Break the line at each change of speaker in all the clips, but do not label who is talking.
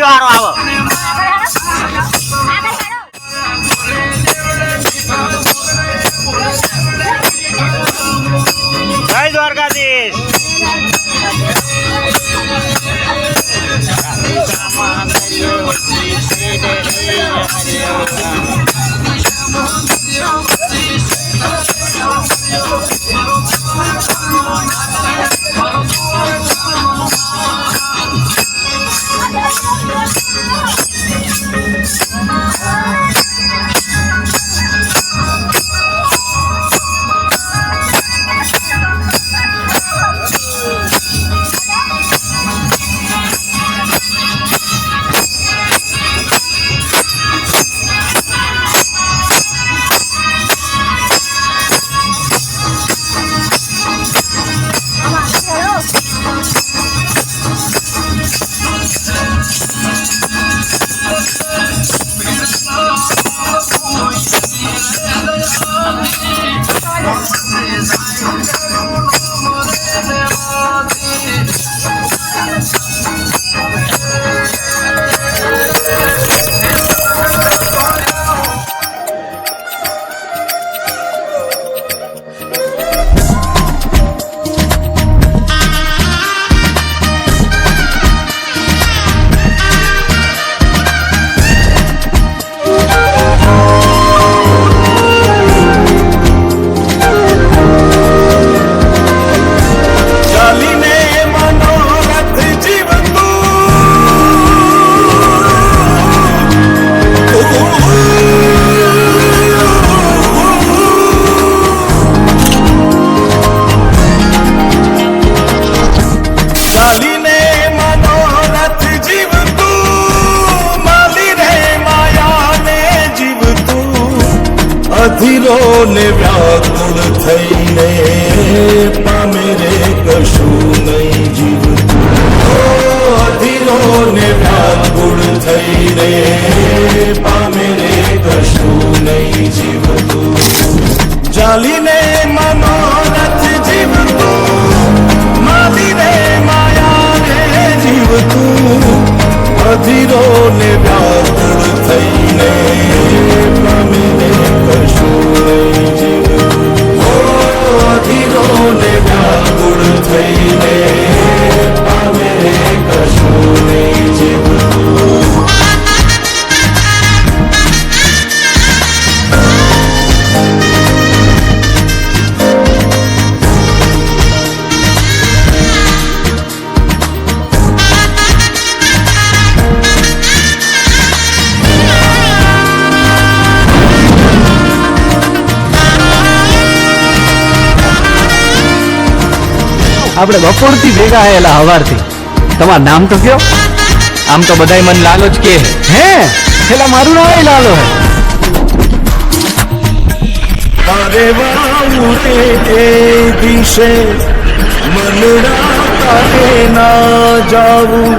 હારો આવો. જય દ્વારકાધીશ.
અધીરો ને વ્યાકુળ થઈને પામે રે કશું નહીં જીવતું. અધીરો ને વ્યાકુળ થઈને પામે રે કશું નહીં જીવતું. જાલીને મનોરથ જીવતું, માલીને માયાને જીવતું. અધીરો ને વ્યાકુળ થઈને પામે રે કશું નહીં જીવતું. અધીરો ને વ્યાકુળ થઈને પામે રે કશું નહીં જીવતું.
આપણે બપોરથી ભેગા આયેલા હવારથી. તમારું નામ તો કયો? આમ તો બધાય મન લાલો જ કે હે. પેલા મારું નામ લાલો હે.
તારે વાઉરે એ દિશે મનડા તારે ના જાવું.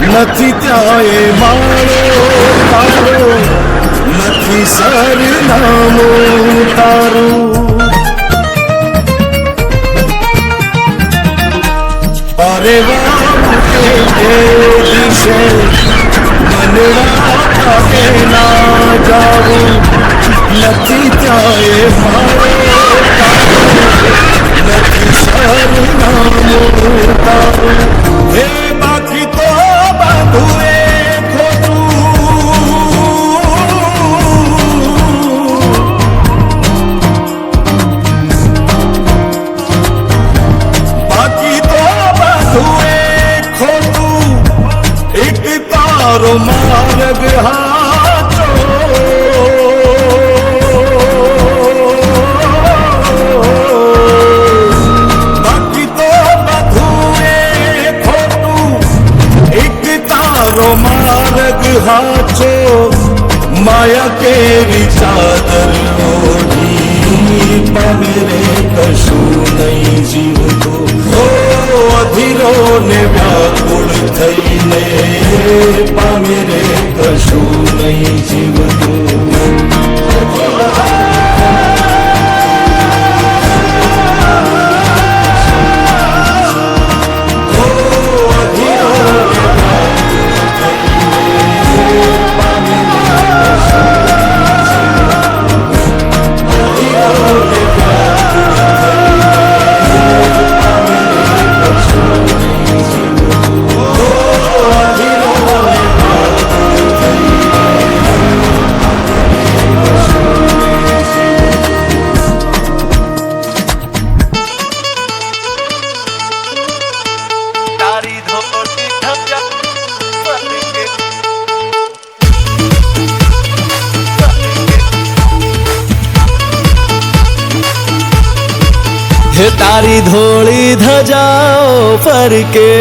નથી ત્યાંએ મારો તારો, નથી સરનામું તારું. અરે વાઉરે એ દિશે મનડા તારે ના જાવું. નથી ત્યાંએ મારો તારો, નથી સરનામું તારું. હે બાકી તો બધું એ તારો માર્ગ હાચો. બાકી તો બધું એ ખોટું. એક તારો માર્ગ હાચો. માયા કેવી ચાદર ઓઢી પામે રે કશું નહીં જીવતું. અધીરો ને વ્યાકુળ થઈને પામે રે કશું નહીં જીવતું. અધીરો ને વ્યાકુળ થઈને
તારી ધોળી ધજાઓ ફરકે,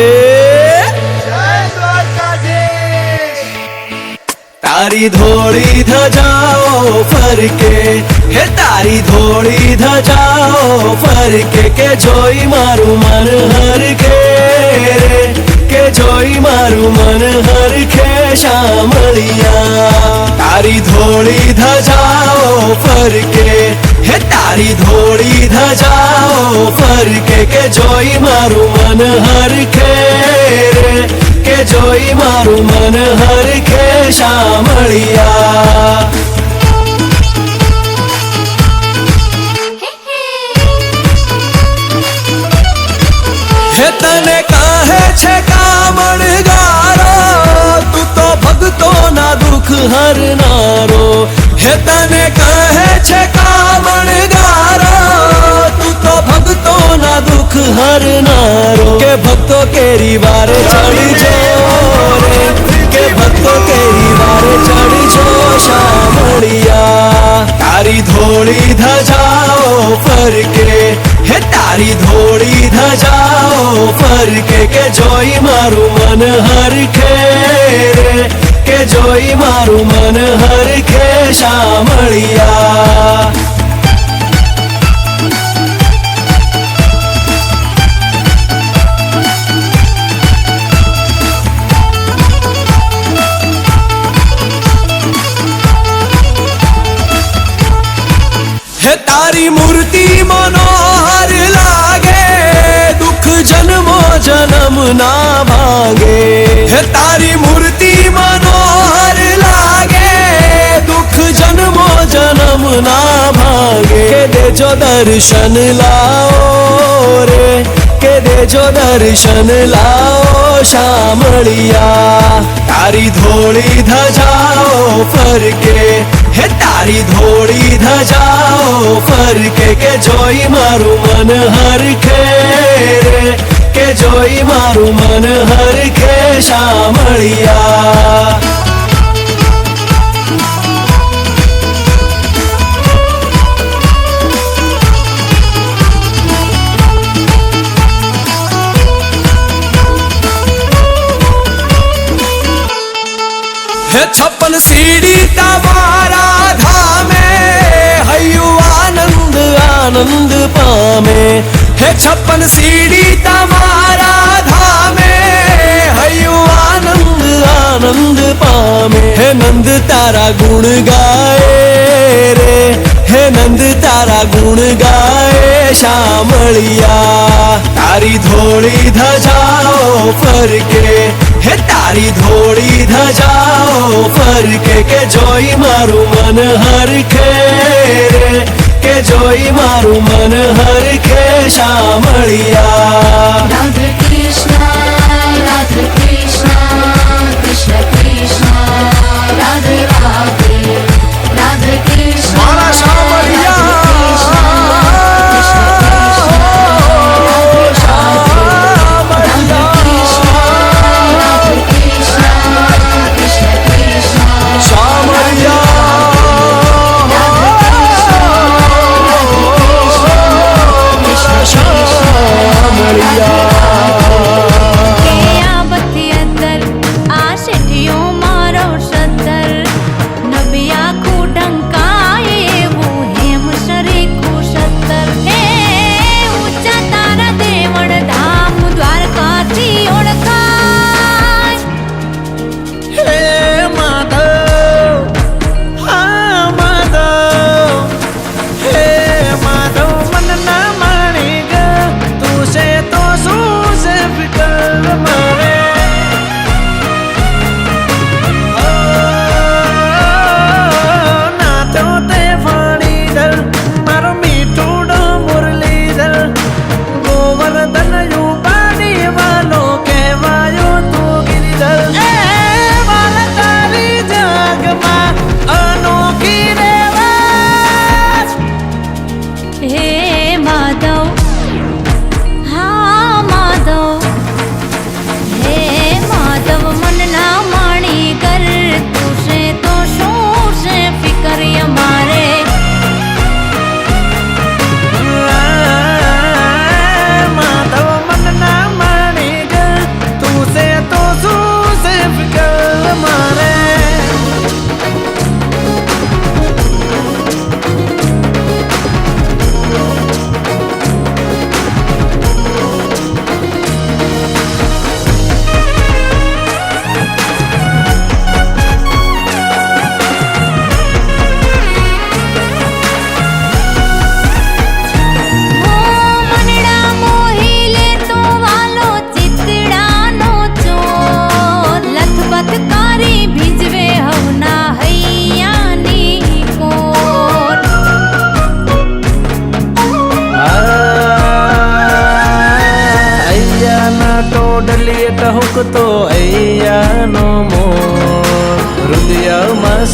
તારી ધોળી ધજાઓ ફરકે, હે તારી ધોળી ધજાઓ ફરકે, કે જોઈ મારું મન હરખે રે, કે જોઈ મારું મન હરખે શામળિયા. તારી ધોળી ધજાઓ ફરકે, હે તારી ધોળી ધજાઓ ફરકે, કે જોઈ મારું મન હરખે રે, કે જોઈ મારું મન હરખે શામળિયા. હે તને કહે છે કામણગારો, તું તો ભક્તોના દુઃખ હરનારો. હે તને કહે છે કામણગારો, તું તો ભક્તોના દુઃખ હરનારો. કે ભક્તો કેરી વારે ચડજો રે, કે ભક્તો કેરી વારે ચડજો શામળિયા. તારી ધોળી ધજાઓ ફરકે, હે તારી ધોળી ધજાઓ ફરકે, કે જોઈ મારું મન હરખે રે, કે જોઈ મારું મન હરખે શામળિયા. હે તારી મૂર્તિ મનોહર લાગે, દુઃખ જન્મો જન્મ ના ભાગે. હે તારી મૂર્તિ મનોહર લાગે, દુઃખ જન્મો જન્મ ના ભાગે. કે દેજો દર્શન લાવો રે, કે દેજો દર્શન લાવો શામળિયા. તારી ધોળી ધજાઓ ફરકે, હે તારી ધોળી ધજાઓ ફરકે, કે જોઈ મારું મન હરખે રે, કે જોઈ મારું મન હરખે શામળિયા. હે છપ્પન સીડી તમારા ધામે, હૈયું આનંદ આનંદ પામે. હે છપ્પન સીડી તમારા ધામે, હૈયું આનંદ આનંદ પામે. હે નંદ તારા ગુણ ગાય રે, હે નંદ તારા ગુણ ગાય શામળિયા. તારી ધોળી ધજાઓ ફરકે, હે તારી ધોળી ધજાઓ ફરકે, કે જોઈ મારું મન હરખે રે, કે જોઈ મારું મન હરખે Shamaliya.
Radhe Krishna, Radhe Krishna, Krishna Krishna, Radhe Radhe, Radhe Krishna,
મારા Shamaliya.
Krishna Krishna, Radhe Krishna, Krishna Krishna,
Shamaliya.
Krishna Krishna, Radhe Radhe.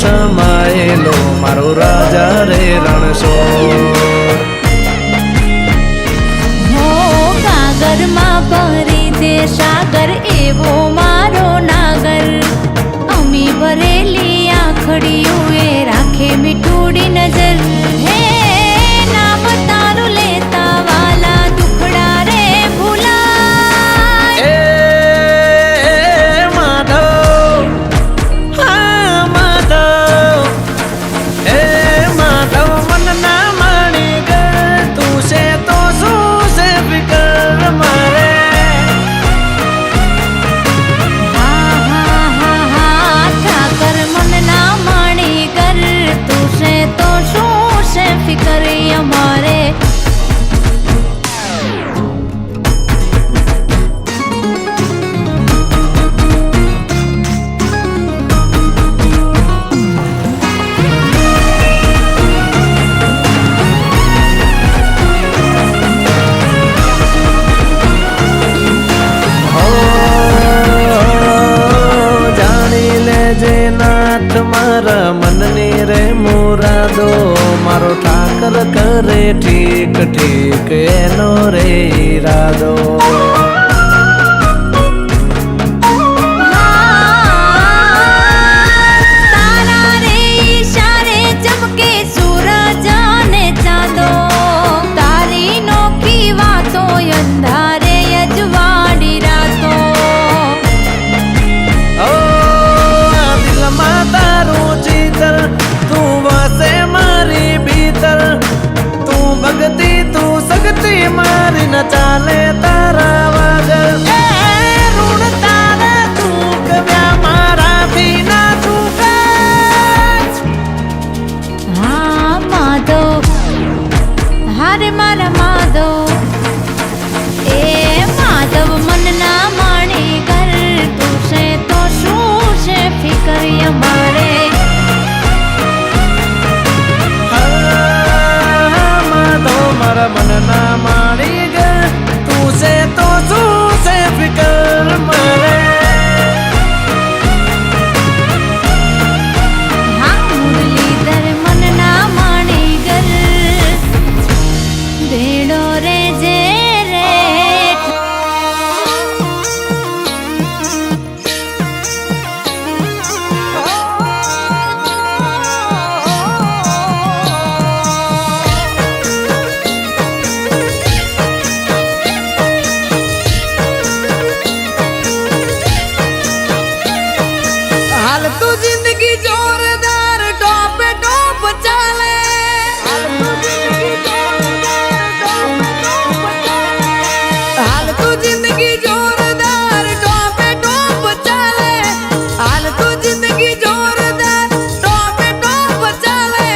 સમાયેલો મારો રાજા રે રણછોડ.
હો કાગરમાં ભરી દે સાગર એવો મારો નાગર અમી ભરેલી આંખડીયું એ રાખે મીઠુડી નજર હે નામ તારું લેતા વાલા દુખડા રે ભૂલાય
એ માધવ, હા માધવ, એ માધવ મનના માણી ગર તું છે તો શું છે ફિકર મારે.
હા હા હા હા ઠાકર મનના માણી કર તું છે તો શું છે ફિકર અમારે
જાણી લેજે નાથ મારા મનની રે મુરાદો મારો ઠાકર કરે ઠીક ઠીક એનો રે ઈરાદો.
તારા રે ઈશારે ચમકે સૂરજ અને ચાંદો તારી નોખી વાતો અંધારે અજવાળી રાતો
ઓ આ દિલમાં તારું ચિત્ર તું વસે મારી ભીતર તું ભક્તિ તું શક્તિ મારી ન ચાલે તારા વગર. એ ઋણ તારે ચૂકવ્યા મારાથી ના ચૂકાય.
હા માધવ હારે મારા માધવ એ માધવ મનના માણી કર તું છે તો શું છે ફિકર અમારે
માધવ મારા મનના માણી ગે તું છે તો શું છે ફિકર મારે.
હા મુરલીધર મનના માણી કર ભેડો રે જે રે
હાલ તું જિંદગી જોરદાર ટોપે ટોપ ચાલે. હાલ તું જિંદગી જોરદાર ટોપે ટોપ ચાલે. હાલ તું જિંદગી જોરદાર ટોપે ટોપ ચાલે.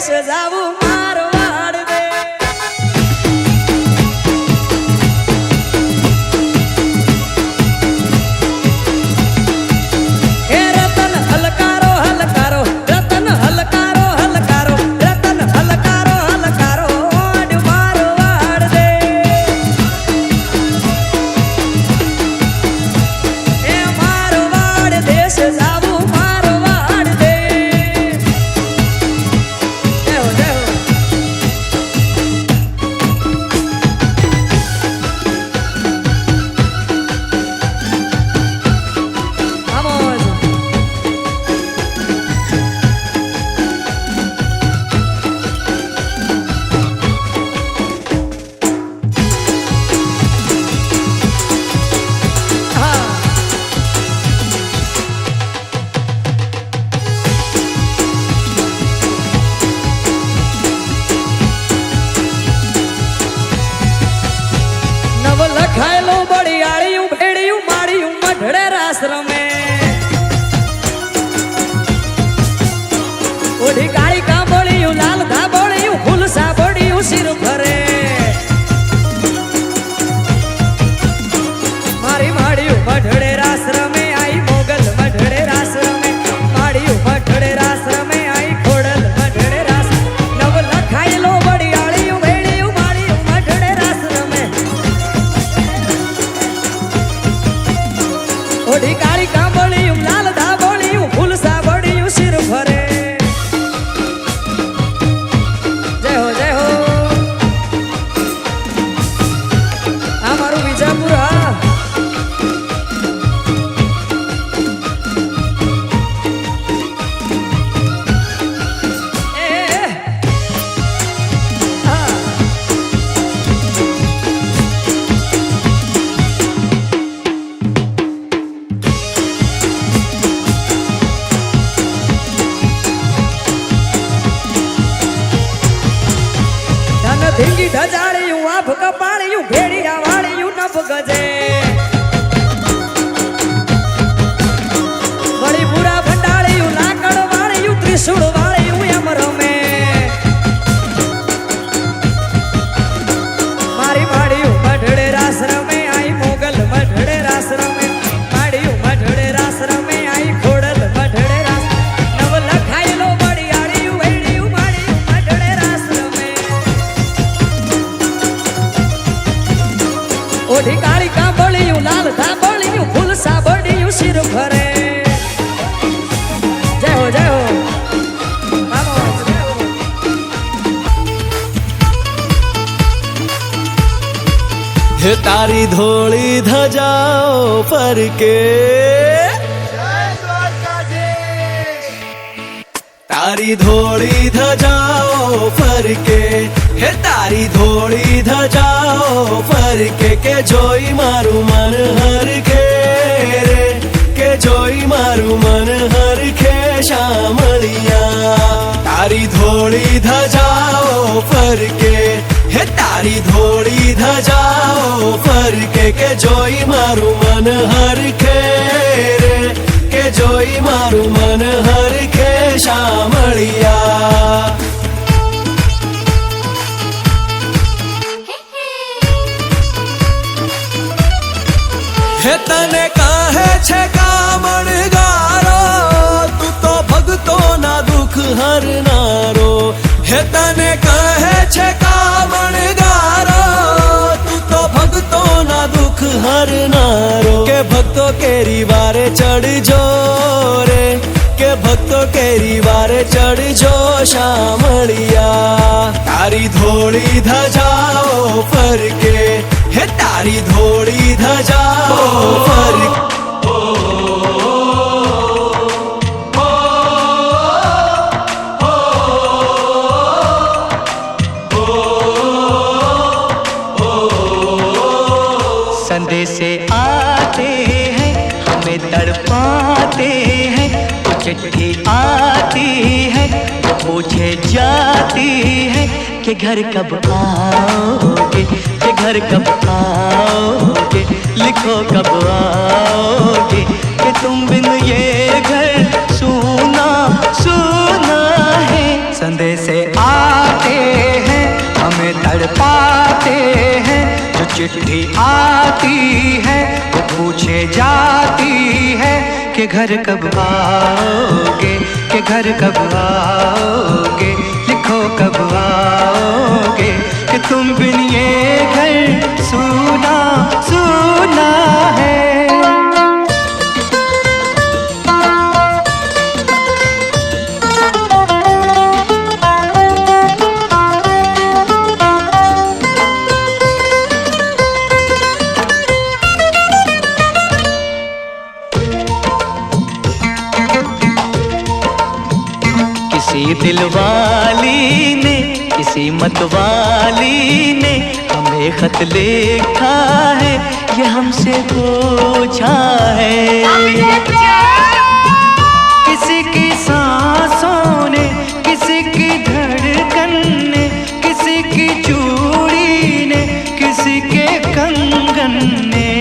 દેશ જાવું મારવાડ દે હે રતન હલકારો હલકારો રતન હલકારો હલકારો રતન હલકારો હલકારો મારવાડ દે હે મારવાડ દેશ જાવું મારવાડ દે જય હો જય હો Vamos. નવ લખાયેલું બળિયાળિયું ભેડિયું માળિયું મઢડે રાસ રમે ઓઢી કાળી કાંબળિયું લાલ ધાબળિયું ફૂલ સાબળિયું સિર ફરે મારી માળિયું મઢડે રાસ રમે આઈ મોગલ મઢડે રાસ રમે માળિયું મઢડે રાસ રમે આઈ ખોડલ મઢડે રાસ નવ લખાયેલો બળિયાળિયું ભેડિયું માળિયું મઢડે રાસ રમે ઓઢી કાળી કાંબળિયું લાલ ધાબળિયું ફૂલ સાબળિયું સિર ફરે જય હો જય હો આ મારું વિજાપુર હા એ હા ધન ધીંગી ઢજાળિયું આભ કપાળિયું ભેડિયા વાળિયું નભ ગજે વળી પૂરા ભંડાળિયું લાકડ વાળિયું ત્રિશુળ વાળિયું એમ રમે મારી માળિયું મઢડે રાસ રમે આઈ મોગલ મઢડે રાસ રમે માળિયું મઢડે રાસ રમે આઈ ખોડલ મઢડે રાસ નવ લખાયેલો બળિયાળિયું ભેડિયું માળિયું મઢડે રાસ રમે ઓઢી કાળી કાંબળિયું લાલ ધાબળિયું ફૂલ સાબળિયું સિર ફરે જય હો જય હો Vamos, જય હો.
હે તારી ધોળી ધજાઓ ફરકે તારી ધોળી ધજાઓ ફરકે હે તારી ધોળી ધજાઓ ફરકે કે જોઈ મારું મન હરખે રે કે જોઈ મારું મન હરખે શામળિયા તારી ધોળી ધજાઓ ફરકે હે તારી ધોળી ધજાઓ ફરકે કે જોઈ મારું મન હરખે રે કે જોઈ મારું મન હરખે શામળિયા હે તને કહે છે કામણ ગારો તું તો ભક્તોના દુઃખ હરનારો હે તને કહે છે કામણ ગારો તું તો ભક્તોના દુઃખ હરનારો કે ભક્તો કેરી વારે ચડજો રે કે ભક્તો કેરી વારે ચડજો શામળિયા તારી ધોળી ધજાઓ ફરકે હે તારી ધોળી ધજાઓ ફરકે
संदेशे आते हैं हमें तड़पाते हैं चिट्ठी आती है पूछे जाती है कि घर कब आओगे, कि घर कब आओगे, लिखो कब आओगे, कि तुम बिन ये घर सूना सूना है। संदेशे चिट्ठी आती है वो पूछे जाती है कि घर कब आओगे, कि घर कब आओगे, लिखो कब आओगे, कि तुम बिन ये घर सूना सूना है। किसी दिलवाली ने, किसी मतवाली ने हमें खत लिखा है, ये हमसे पूछा है। किसी की सांसों ने, किसी की धड़कन ने, किसी की चूड़ी ने, किसी के कंगन ने,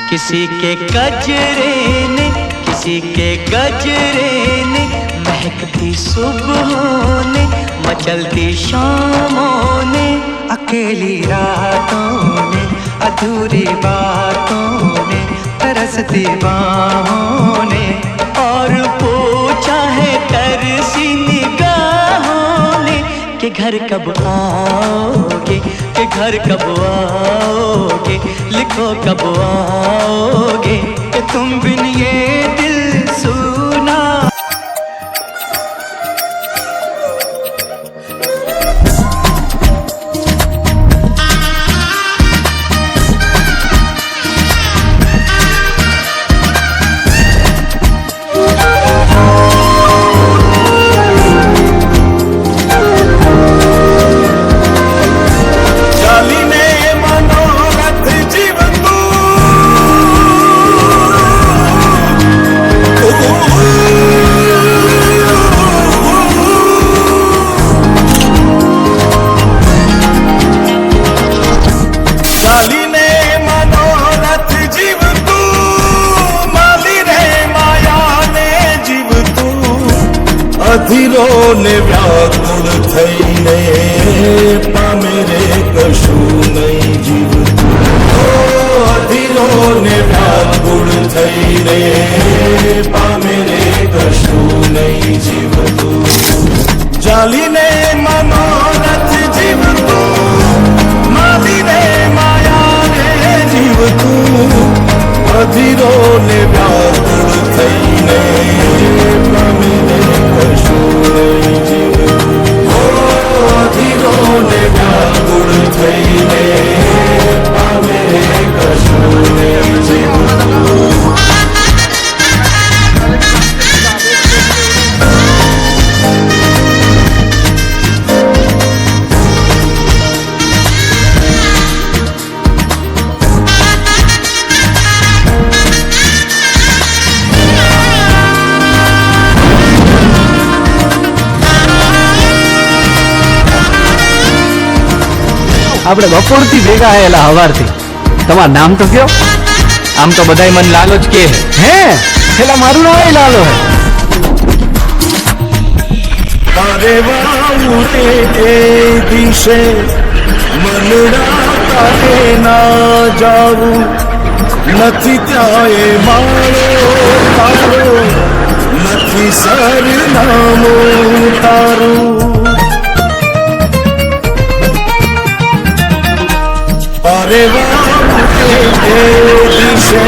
किसी के गजरे ने, किसी के गजरे ने, महकती सुबहों ने, मचलती शामों ने, अकेली रातों ने, अधूरी बातों ने, तरसती बाहों ने, और पूछा है तरसी निगाहों ने कि घर कब आओगे, कि घर कब आओगे, लिखो कब आओगे, कि तुम बिन ये दिल सुना।
અધીરો ને વ્યાકુળ થઈને પામે રે કશું નહીં જીવતું, અધીરો ને વ્યાકુળ થઈને પામે રે કશું નહીં જીવતું, જાલીને મનોરથ જીવતું, માલીને માયાને જીવતું, અધીરો ને વ્યાકુળ થઈને પામે રે કશું નહીં જીવતું, અધીરો ને વ્યાકુળ થઈને પામે રે કશું નહીં જીવતું.
આપણે બપોરથી ભેગા આયેલા હવારથી. તમારું નામ તો કયો? આમ તો બધાય મન લાલો જ કે હે, પેલા મારું નામ લાલો હે.
તારે વાઉરે એ દિશે મનડા તારે ના જાવું, નથી ત્યાં એ માળો તારો, નથી સરનામું તારું. અરે વાઉરે એ દિશે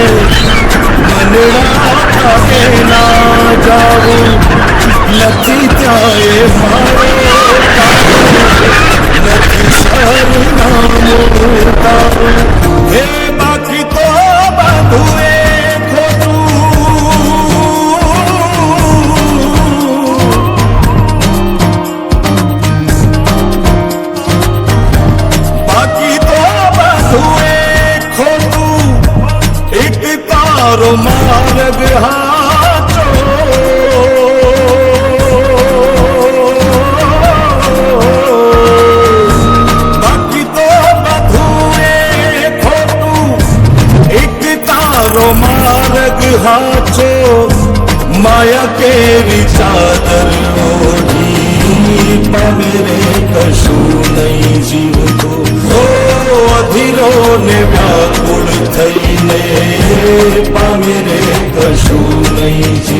મનડા તારે ના જાવું, નથી ત્યાં એ મારો નથી સરનામું તારું. હે બાકી તો બધું એ ખોટું, બાકી તો બધું એ ખોટું, એક તારો માર્ગ હાચો. मार्ग हाचो माया केरी चादर ओढ़ी, पामे रे कशु नहीं जीवतो. ને વ્યાકુળ થઈને પામે રે કશું નહીં.